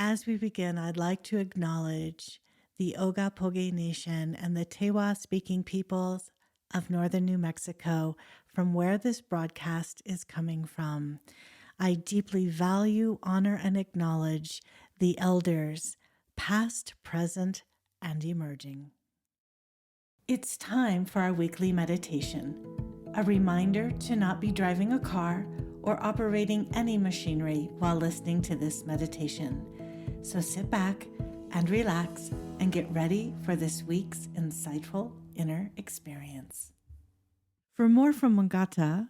As we begin, I'd like to acknowledge the Ogapoge Nation and the Tewa speaking peoples of northern New Mexico, from where this broadcast is coming from. I deeply value, honor, and acknowledge the elders, past, present, and emerging. It's time for our weekly meditation, a reminder to not be driving a car or operating any machinery while listening to this meditation. So sit back and relax and get ready for this week's insightful inner experience. For more from Mangata,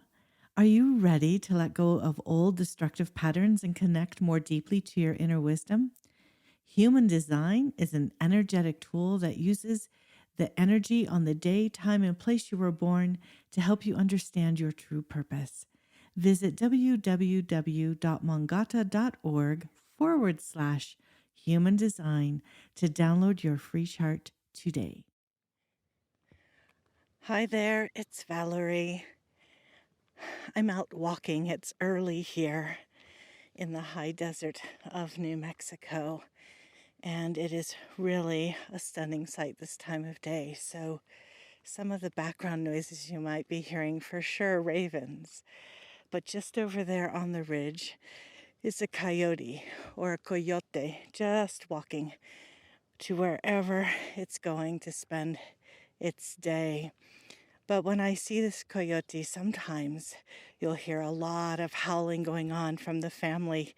are you ready to let go of old destructive patterns and connect more deeply to your inner wisdom? Human design is an energetic tool that uses the energy on the day, time, and place you were born to help you understand your true purpose. Visit www.mangata.org/human design to download your free chart today. Hi there, it's Valerie. I'm out walking. It's early here in the high desert of New Mexico, and it is really a stunning sight this time of day. So some of the background noises you might be hearing, for sure, ravens. But just over there on the ridge is a coyote or a coyote just walking to wherever it's going to spend its day. But when I see this coyote, sometimes you'll hear a lot of howling going on from the family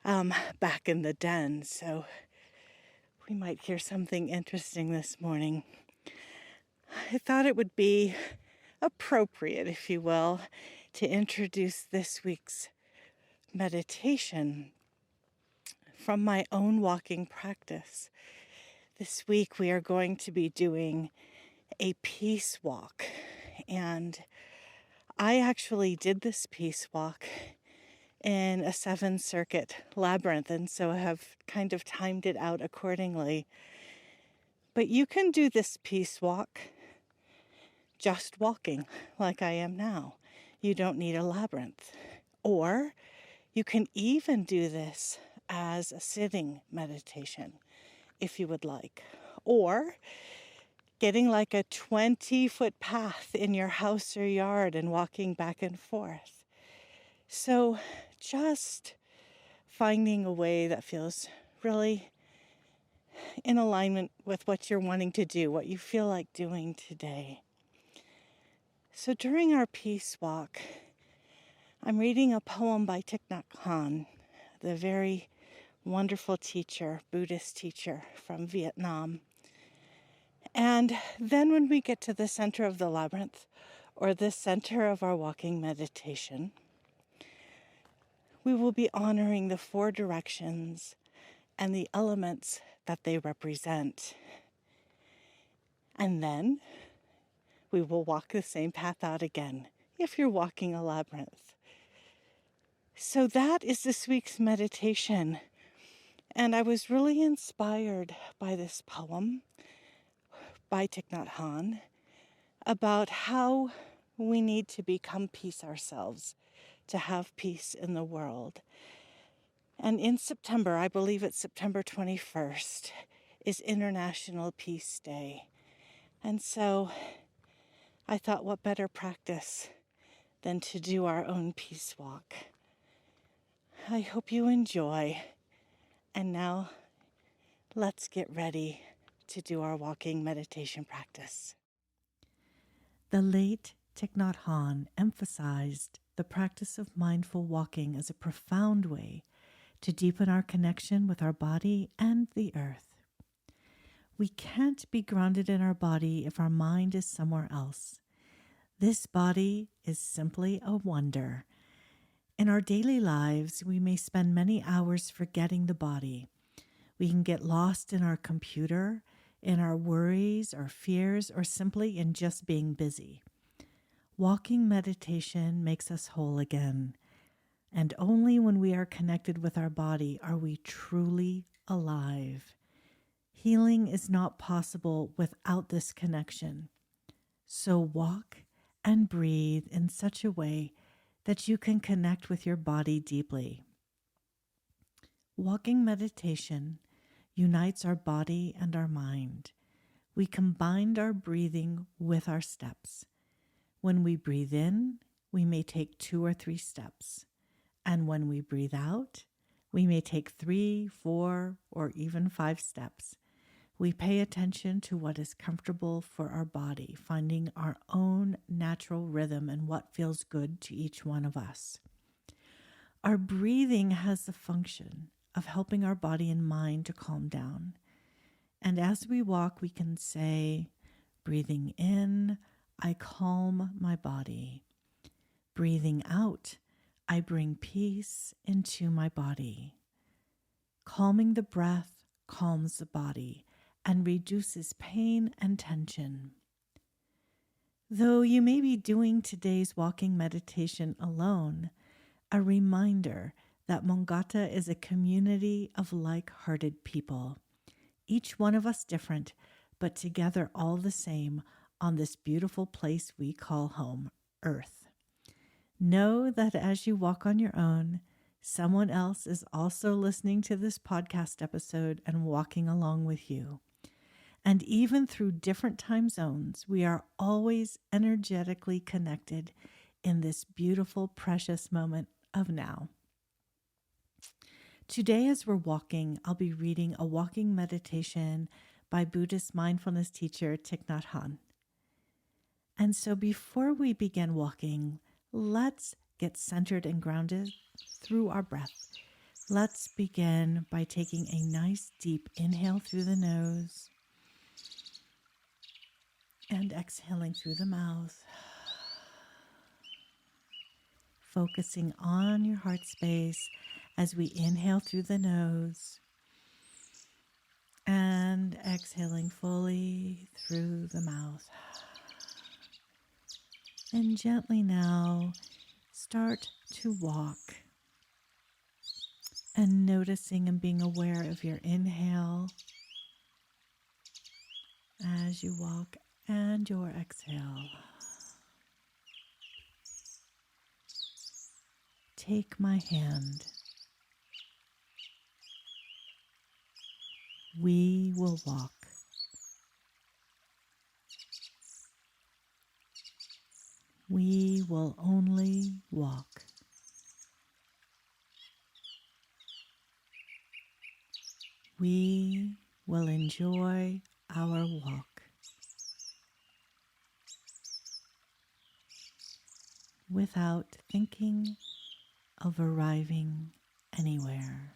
back in the den. So we might hear something interesting this morning. I thought it would be appropriate, if you will, to introduce this week's meditation from my own walking practice. This week we are going to be doing a peace walk, and I actually did this peace walk in a 7-circuit labyrinth, and so I have kind of timed it out accordingly. But you can do this peace walk just walking like I am now. You don't need a labyrinth. Or you can even do this as a sitting meditation if you would like. Or getting like a 20-foot path in your house or yard and walking back and forth. So just finding a way that feels really in alignment with what you're wanting to do, what you feel like doing today. So during our peace walk, I'm reading a poem by Thich Nhat Hanh, the very wonderful teacher, Buddhist teacher from Vietnam. And then when we get to the center of the labyrinth, or the center of our walking meditation, we will be honoring the 4 directions and the elements that they represent. And then we will walk the same path out again, if you're walking a labyrinth. So that is this week's meditation. And I was really inspired by this poem by Thich Nhat Hanh about how we need to become peace ourselves to have peace in the world. And in September, I believe it's September 21st, is International Peace Day. And so I thought, what better practice than to do our own peace walk. I hope you enjoy. And now let's get ready to do our walking meditation practice. The late Thich Nhat Hanh emphasized the practice of mindful walking as a profound way to deepen our connection with our body and the earth. We can't be grounded in our body if our mind is somewhere else. This body is simply a wonder. In our daily lives, we may spend many hours forgetting the body. We can get lost in our computer, in our worries or fears, or simply in just being busy. Walking meditation makes us whole again. And only when we are connected with our body are we truly alive. Healing is not possible without this connection. So walk and breathe in such a way that you can connect with your body deeply. Walking meditation unites our body and our mind. We combined our breathing with our steps. When we breathe in, we may take 2 or 3 steps. And when we breathe out, we may take 3, 4, or even 5 steps. We pay attention to what is comfortable for our body, finding our own natural rhythm and what feels good to each one of us. Our breathing has the function of helping our body and mind to calm down. And as we walk, we can say, breathing in, I calm my body. Breathing out, I bring peace into my body. Calming the breath calms the body and reduces pain and tension. Though you may be doing today's walking meditation alone, a reminder that Mongata is a community of like-hearted people, each one of us different, but together all the same on this beautiful place we call home, Earth. Know that as you walk on your own, someone else is also listening to this podcast episode and walking along with you. And even through different time zones, we are always energetically connected in this beautiful, precious moment of now. Today, as we're walking, I'll be reading a walking meditation by Buddhist mindfulness teacher Thich Nhat Hanh. And so before we begin walking, let's get centered and grounded through our breath. Let's begin by taking a nice deep inhale through the nose and exhaling through the mouth. Focusing on your heart space as we inhale through the nose and exhaling fully through the mouth. And gently now start to walk and noticing and being aware of your inhale as you walk and your exhale. Take my hand. We will walk. We will only walk. We will enjoy our walk. Without thinking of arriving anywhere.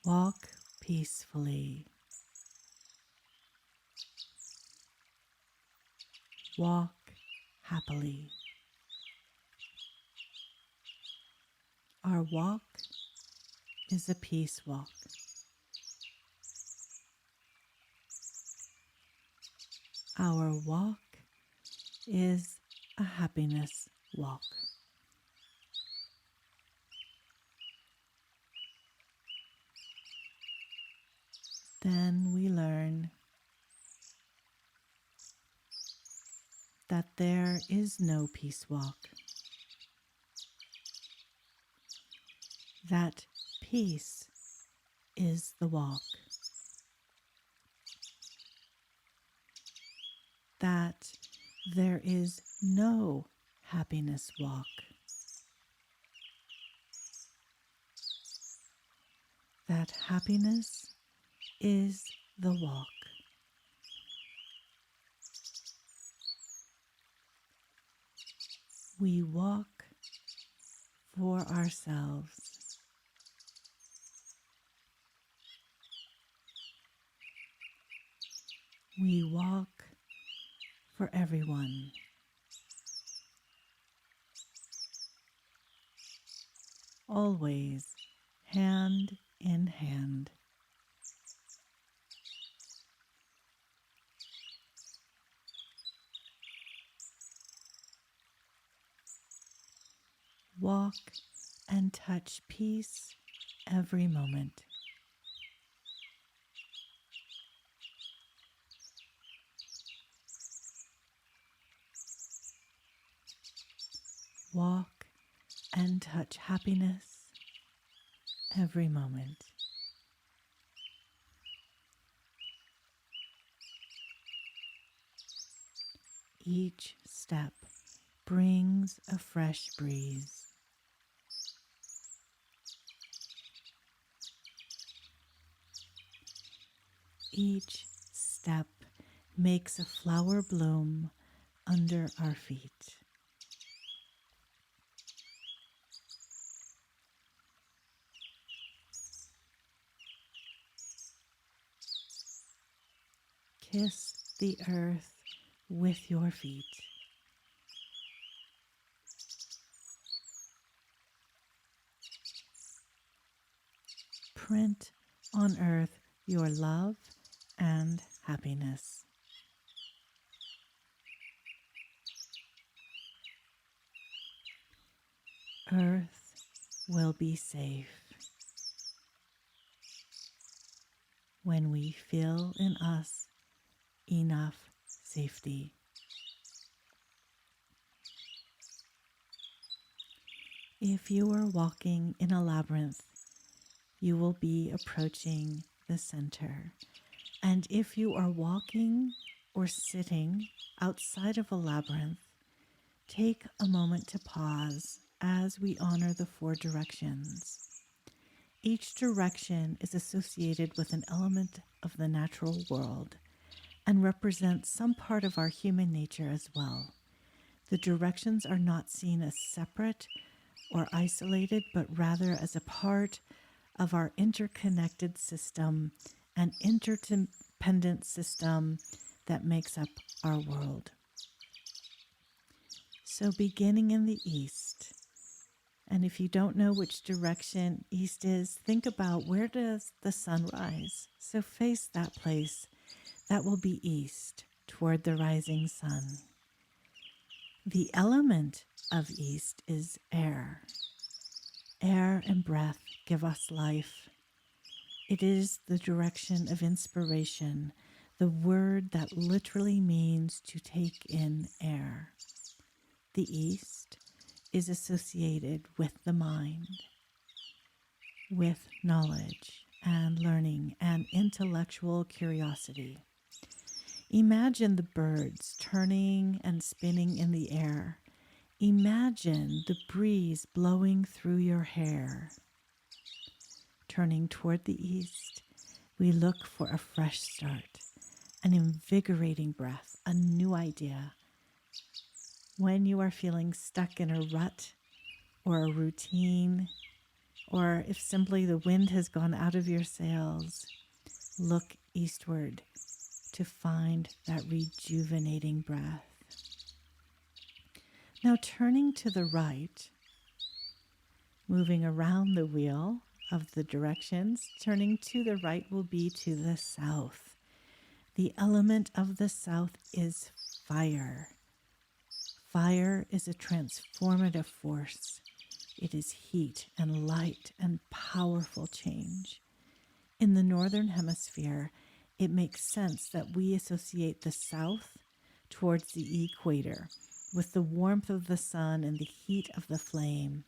Walk peacefully. Walk happily. Our walk is a peace walk. Our walk is a happiness walk. Then we learn that there is no peace walk. That peace is the walk. That there is no happiness walk. That happiness is the walk. We walk for ourselves. We walk for everyone. Always hand in hand. Walk and touch peace every moment. Walk and touch happiness every moment. Each step brings a fresh breeze. Each step makes a flower bloom under our feet. Kiss the earth with your feet. Print on earth your love and happiness. Earth will be safe when we feel in us enough safety. If you are walking in a labyrinth, you will be approaching the center. And if you are walking or sitting outside of a labyrinth, take a moment to pause as we honor the 4 directions. Each direction is associated with an element of the natural world and represents some part of our human nature as well. The directions are not seen as separate or isolated, but rather as a part of our interconnected system and interdependent system that makes up our world. So beginning in the east, and if you don't know which direction east is, think about where does the sun rise? So face that place. That will be east, toward the rising sun. The element of east is air. Air and breath give us life. It is the direction of inspiration, the word that literally means to take in air. The east is associated with the mind, with knowledge and learning and intellectual curiosity. Imagine the birds turning and spinning in the air. Imagine the breeze blowing through your hair. Turning toward the east, we look for a fresh start, an invigorating breath, a new idea. When you are feeling stuck in a rut or a routine, or if simply the wind has gone out of your sails, look eastward to find that rejuvenating breath. Now turning to the right, moving around the wheel of the directions, turning to the right will be to the south. The element of the south is fire. Fire is a transformative force. It is heat and light and powerful change. In the northern hemisphere, it makes sense that we associate the south towards the equator with the warmth of the sun and the heat of the flame.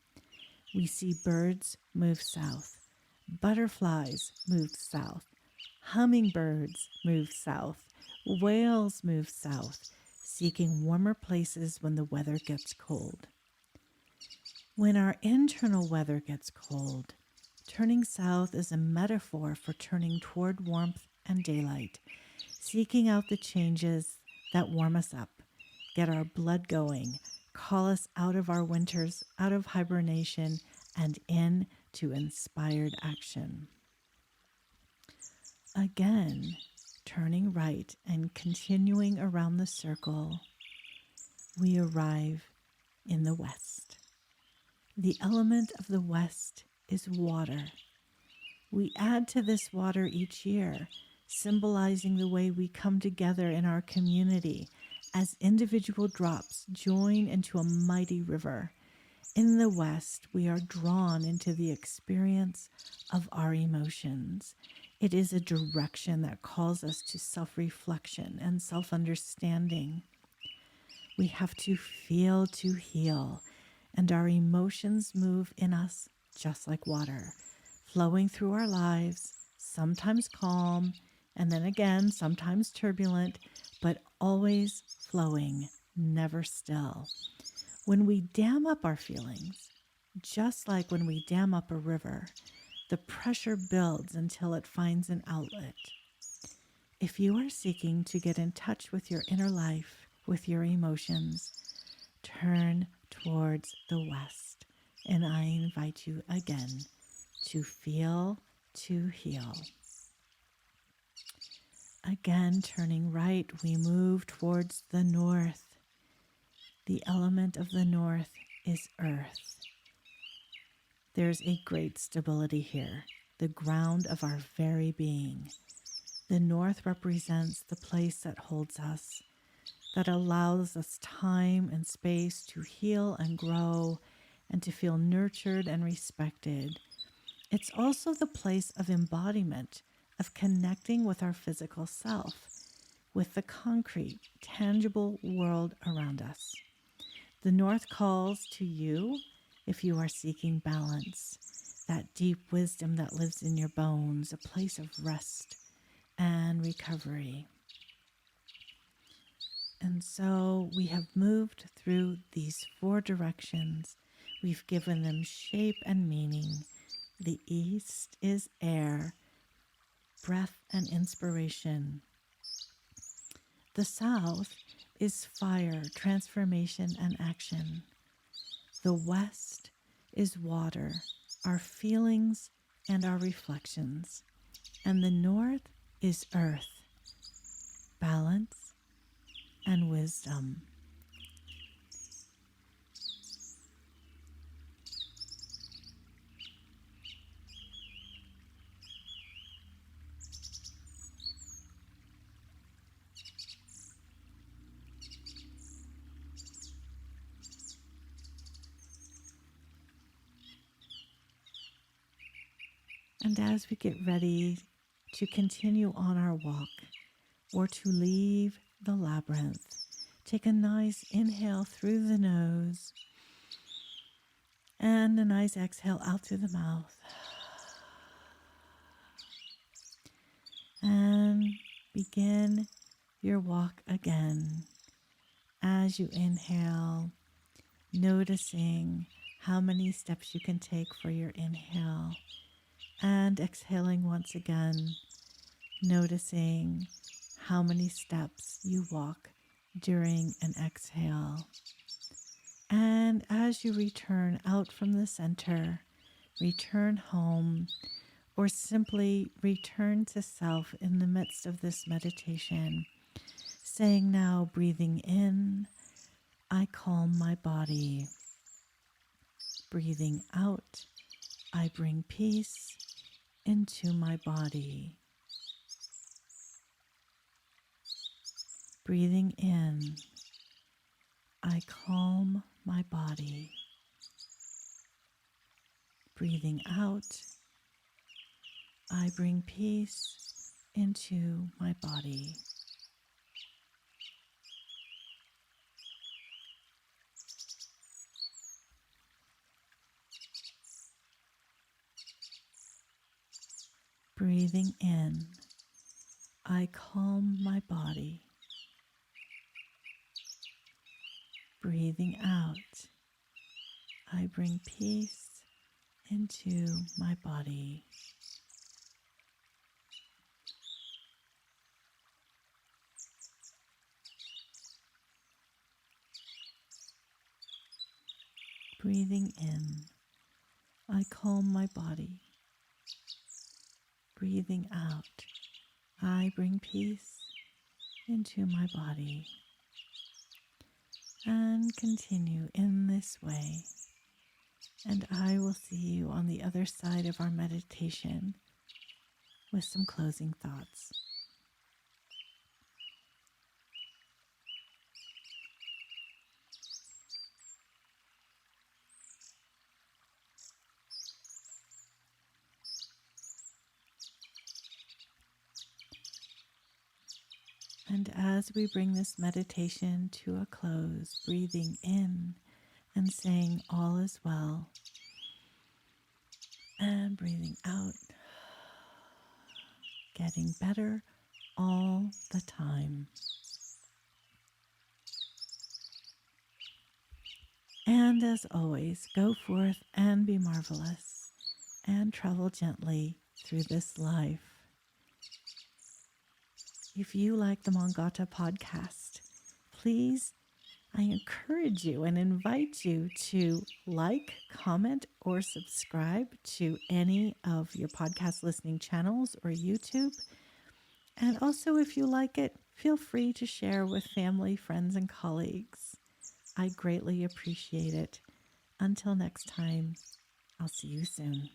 We see birds move south, butterflies move south, hummingbirds move south, whales move south, seeking warmer places when the weather gets cold. When our internal weather gets cold, turning south is a metaphor for turning toward warmth and daylight, seeking out the changes that warm us up, get our blood going, call us out of our winters, out of hibernation, and into inspired action. Again, turning right and continuing around the circle, we arrive in the west. The element of the west is water. We add to this water each year, symbolizing the way we come together in our community as individual drops join into a mighty river. In the West, we are drawn into the experience of our emotions. It is a direction that calls us to self-reflection and self-understanding. We have to feel to heal. and our emotions move in us just like water, flowing through our lives, sometimes calm, and then again, sometimes turbulent, but always flowing, never still. When we dam up our feelings, just like when we dam up a river, the pressure builds until it finds an outlet. If you are seeking to get in touch with your inner life, with your emotions, turn towards the west. And I invite you again to feel, to heal. Again, turning right, we move towards the north. The element of the north is earth. There's a great stability here, the ground of our very being. The north represents the place that holds us, that allows us time and space to heal and grow and to feel nurtured and respected. It's also the place of embodiment, of connecting with our physical self, with the concrete, tangible world around us. The north calls to you if you are seeking balance, that deep wisdom that lives in your bones, a place of rest and recovery. And so we have moved through these 4 directions. We've given them shape and meaning. The east is air, breath and inspiration. The south is fire, transformation and action. The west is water, our feelings and our reflections. And the north is earth, balance and wisdom. And as we get ready to continue on our walk or to leave the labyrinth, take a nice inhale through the nose and a nice exhale out through the mouth. And begin your walk again. As you inhale, noticing how many steps you can take for your inhale. And exhaling once again, noticing how many steps you walk during an exhale. And as you return out from the center, return home, or simply return to self in the midst of this meditation, saying now, breathing in, I calm my body. Breathing out, I bring peace into my body. Breathing in, I calm my body. Breathing out, I bring peace into my body. Breathing in, I calm my body. Breathing out, I bring peace into my body. Breathing in, I calm my body. Breathing out, I bring peace into my body. And continue in this way. And I will see you on the other side of our meditation with some closing thoughts. And as we bring this meditation to a close, breathing in and saying all is well. And breathing out, getting better all the time. And as always, go forth and be marvelous and travel gently through this life. If you like the Mangata podcast, please, I encourage you and invite you to like, comment, or subscribe to any of your podcast listening channels or YouTube. And also, if you like it, feel free to share with family, friends, and colleagues. I greatly appreciate it. Until next time, I'll see you soon.